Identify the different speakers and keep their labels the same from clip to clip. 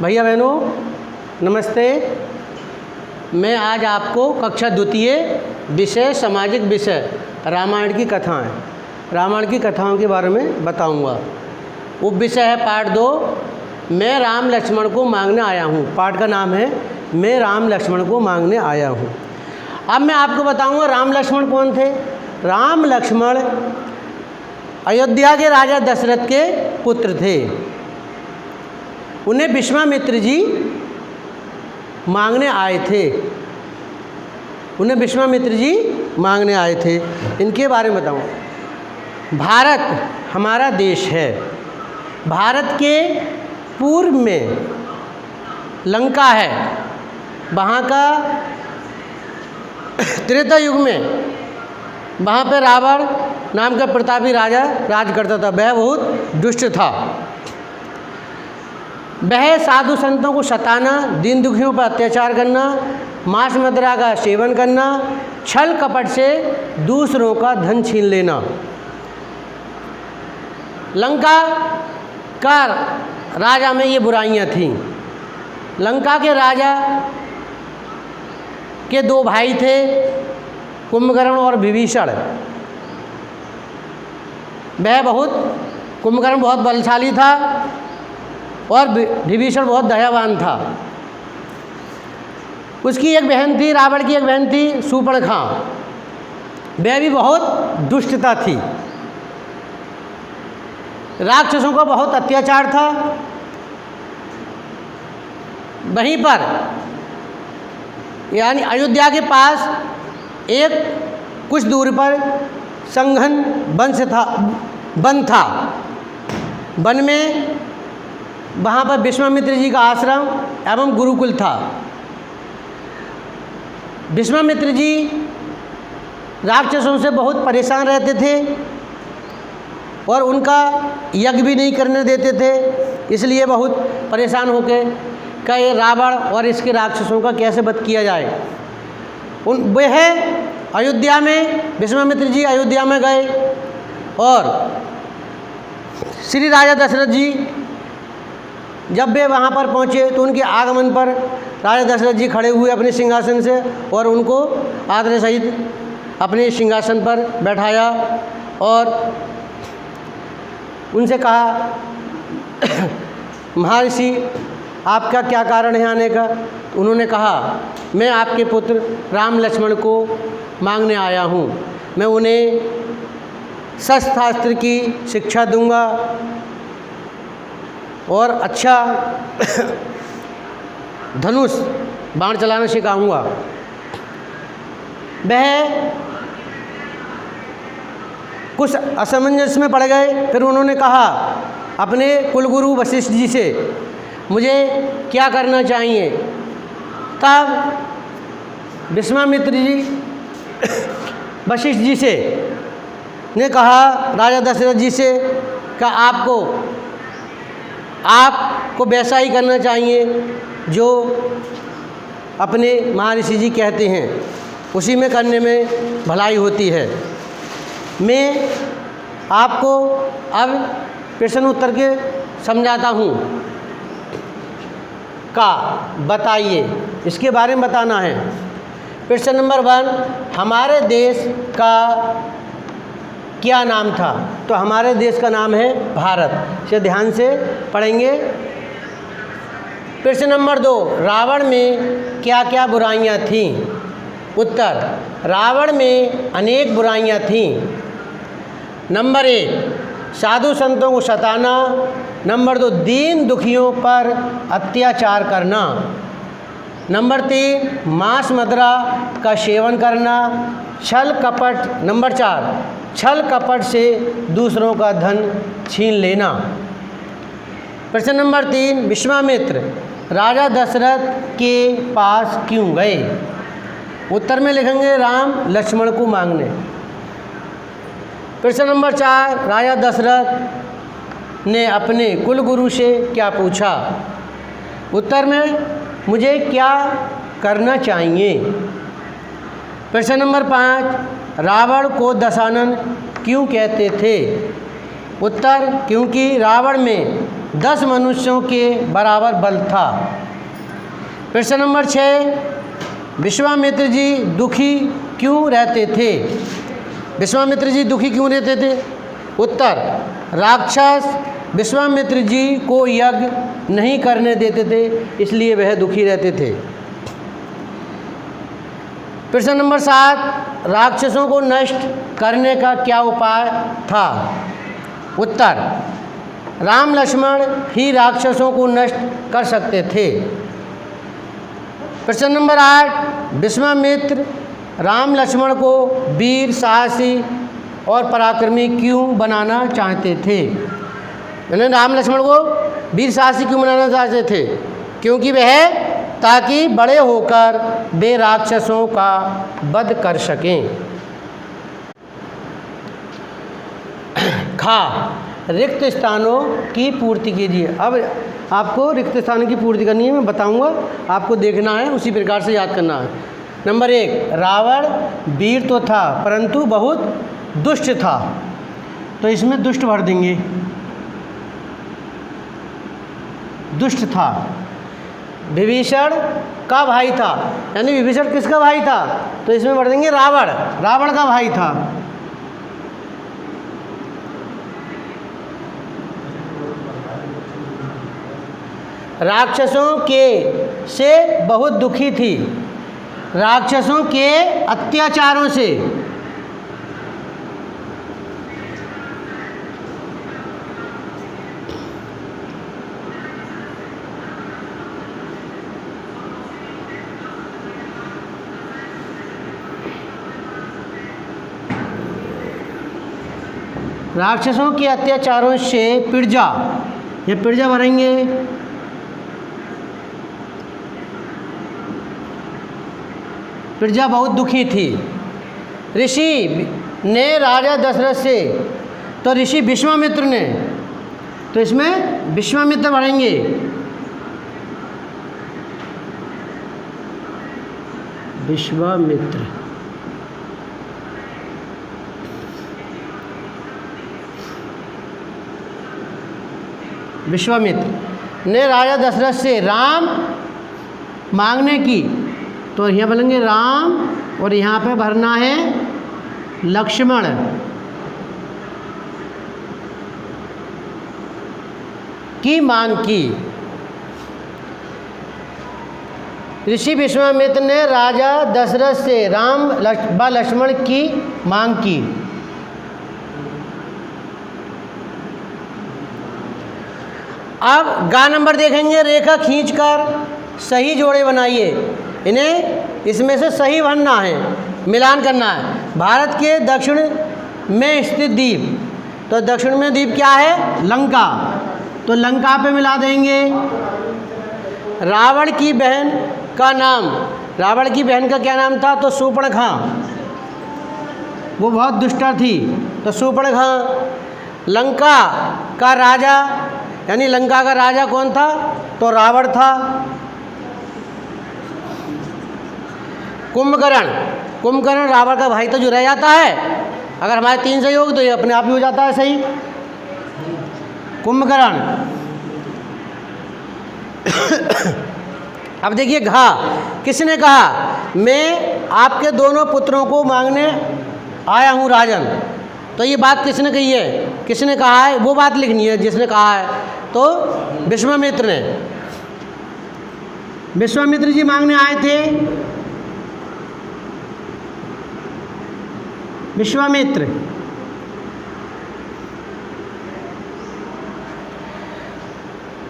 Speaker 1: भैया बहनों नमस्ते। मैं आज आपको कक्षा द्वितीय विषय सामाजिक विषय रामायण की कथाओं के बारे में बताऊंगा। उप विषय है पाठ 2, मैं राम लक्ष्मण को मांगने आया हूँ। पाठ का नाम है मैं राम लक्ष्मण को मांगने आया हूँ। अब मैं आपको बताऊंगा राम लक्ष्मण कौन थे। राम लक्ष्मण अयोध्या के राजा दशरथ के पुत्र थे। उन्हें विश्वामित्र जी मांगने आए थे। इनके बारे में बताऊँ। भारत हमारा देश है। भारत के पूर्व में लंका है। वहाँ का त्रेता युग में वहाँ पे रावण नाम का प्रतापी राजा राज करता था। वह बहुत दुष्ट था। वह साधु संतों को सताना, दीन दुखियों पर अत्याचार करना, मांस मदिरा का सेवन करना, छल कपट से दूसरों का धन छीन लेना। लंका का राजा में ये बुराइयां थीं। लंका के राजा के 2 भाई थे, कुंभकर्ण और विभीषण। कुंभकर्ण बहुत बलशाली था और विभीषण बहुत दयावान था। उसकी एक बहन थी, रावण की एक बहन थी शूर्पणखा। वह भी बहुत दुष्टता थी। राक्षसों का बहुत अत्याचार था। वहीं पर यानी अयोध्या के पास कुछ दूरी पर संघन वन था। वन में वहाँ पर विश्वामित्र जी का आश्रम एवं गुरुकुल था। विश्वामित्र जी राक्षसों से बहुत परेशान रहते थे और उनका यज्ञ भी नहीं करने देते थे। इसलिए बहुत परेशान होकर कई रावण और इसके राक्षसों का कैसे वध किया जाए। विश्वामित्र जी अयोध्या में गए और श्री राजा दशरथ जी जब वे वहाँ पर पहुँचे तो उनके आगमन पर राजा दशरथ जी खड़े हुए अपने सिंहासन से और उनको आदर सहित अपने सिंहासन पर बैठाया और उनसे कहा, महर्षि आपका क्या कारण है आने का। तो उन्होंने कहा, मैं आपके पुत्र राम लक्ष्मण को मांगने आया हूँ। मैं उन्हें शस्त्रास्त्र की शिक्षा दूंगा और अच्छा धनुष बाण चलाना सिखाऊंगा। वह कुछ असमंजस में पड़ गए। फिर उन्होंने कहा अपने कुलगुरु वशिष्ठ जी से, मुझे क्या करना चाहिए। तब विश्वामित्र जी वशिष्ठ जी से ने कहा राजा दशरथ जी से कि आपको वैसा ही करना चाहिए जो अपने महर्षि जी कहते हैं, उसी में करने में भलाई होती है। मैं आपको अब प्रश्न उत्तर के समझाता हूँ। बताइए, इसके बारे में बताना है। प्रश्न नंबर 1, हमारे देश का क्या नाम था। तो हमारे देश का नाम है भारत। इसे ध्यान से पढ़ेंगे। प्रश्न नंबर 2, रावण में क्या क्या बुराइयां थीं। उत्तर, रावण में अनेक बुराइयां थीं। नंबर 1, साधु संतों को सताना। नंबर 2, दीन दुखियों पर अत्याचार करना। नंबर 3, मांस मदिरा का सेवन करना। छल कपट। नंबर 4, छल कपट से दूसरों का धन छीन लेना। प्रश्न नंबर 3, विश्वामित्र राजा दशरथ के पास क्यों गए। उत्तर में लिखेंगे राम लक्ष्मण को मांगने। प्रश्न नंबर 4, राजा दशरथ ने अपने कुलगुरु से क्या पूछा। उत्तर में मुझे क्या करना चाहिए। प्रश्न नंबर 5, रावण को दशानन क्यों कहते थे। उत्तर, क्योंकि रावण में 10 मनुष्यों के बराबर बल था। प्रश्न नंबर 6, विश्वामित्र जी दुखी क्यों रहते थे? विश्वामित्र जी दुखी क्यों रहते थे? उत्तर, राक्षस विश्वामित्र जी को यज्ञ नहीं करने देते थे, इसलिए वह दुखी रहते थे। प्रश्न नंबर 7, राक्षसों को नष्ट करने का क्या उपाय था? उत्तर, राम लक्ष्मण ही राक्षसों को नष्ट कर सकते थे। प्रश्न नंबर 8, विश्वामित्र राम लक्ष्मण को वीर, साहसी और पराक्रमी क्यों बनाना चाहते थे? यानी राम लक्ष्मण को वीर साहसी क्यों बनाना चाहते थे? क्योंकि वह ताकि बड़े होकर वे राक्षसों का वध कर सकें। खा, रिक्त स्थानों की पूर्ति कीजिए। अब आपको रिक्त स्थानों की पूर्ति करनी है, मैं बताऊंगा, आपको देखना है, उसी प्रकार से याद करना है। नंबर 1, रावण वीर तो था परंतु बहुत दुष्ट था, तो इसमें दुष्ट भर देंगे, दुष्ट था। विभीषण का भाई था, यानी विभीषण किसका भाई था? तो इसमें भर देंगे रावण, रावण का भाई था। राक्षसों के से बहुत दुखी थी, राक्षसों के अत्याचारों से। राक्षसों के अत्याचारों से पिरजा, ये पिरजा भरेंगे। पिरजा बहुत दुखी थी। ऋषि ने राजा दशरथ से, तो ऋषि विश्वामित्र ने, तो इसमें विश्वामित्र भरेंगे। विश्वामित्र, विश्वामित्र ने राजा दशरथ से राम मांगने की, तो यहाँ बोलेंगे राम, और यहाँ पे भरना है लक्ष्मण। की मांग की। ऋषि विश्वामित्र ने राजा दशरथ से राम व लक्ष्मण की मांग की। अब गा नंबर देखेंगे, रेखा खींचकर सही जोड़े बनाइए। इन्हें इसमें से सही भरना है, मिलान करना है। भारत के दक्षिण में स्थित द्वीप, तो दक्षिण में द्वीप क्या है? लंका, तो लंका पे मिला देंगे। रावण की बहन का नाम, रावण की बहन का क्या नाम था? तो शूर्पणखा, वो बहुत दुष्टा थी, तो शूर्पणखा। लंका का राजा, यानी लंका का राजा कौन था? तो रावण था। कुंभकर्ण, कुंभकर्ण रावण का भाई तो जो रह जाता है, अगर हमारे 3 सही होगी तो ये अपने आप ही हो जाता है सही। कुंभकर्ण। अब देखिए घा, किसने कहा? मैं आपके दोनों पुत्रों को मांगने आया हूँ राजन, तो ये बात किसने कही है? किसने कहा है? वो बात लिखनी है जिसने कहा है, तो विश्वामित्र ने। विश्वामित्र जी मांगने आए थे। विश्वामित्र।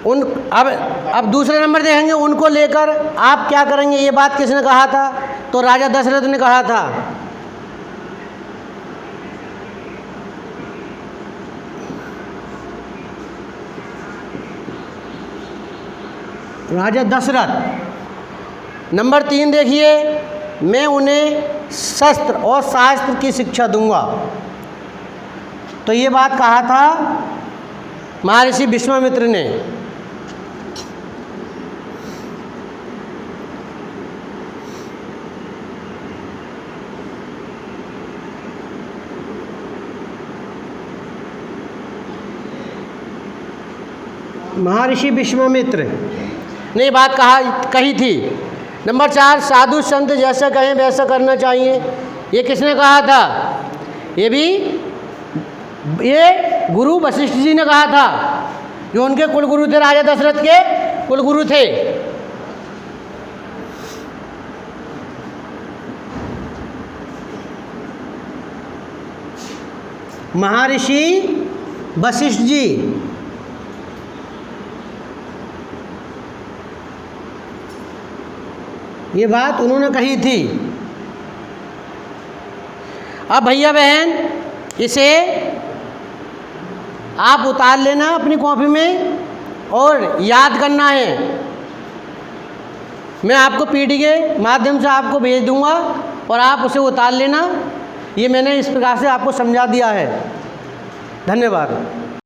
Speaker 1: उन अब दूसरे नंबर देखेंगे, उनको लेकर आप क्या करेंगे? ये बात किसने कहा था? तो राजा दशरथ ने कहा था। राजा दशरथ। नंबर 3 देखिए, मैं उन्हें शस्त्र और शास्त्र की शिक्षा दूंगा, तो ये बात कहा था महर्षि विश्वामित्र ने। महर्षि विश्वामित्र ने ये बात कही थी। नंबर 4, साधु संत जैसा कहें वैसा करना चाहिए, ये किसने कहा था? ये गुरु वशिष्ठ जी ने कहा था, जो उनके कुलगुरु थे, राजा दशरथ के कुलगुरु थे। महर्षि वशिष्ठ जी। ये बात उन्होंने कही थी। अब भैया बहन इसे आप उतार लेना अपनी कॉपी में और याद करना है। मैं आपको पीडी के माध्यम से आपको भेज दूंगा और आप उसे उतार लेना। ये मैंने इस प्रकार से आपको समझा दिया है। धन्यवाद।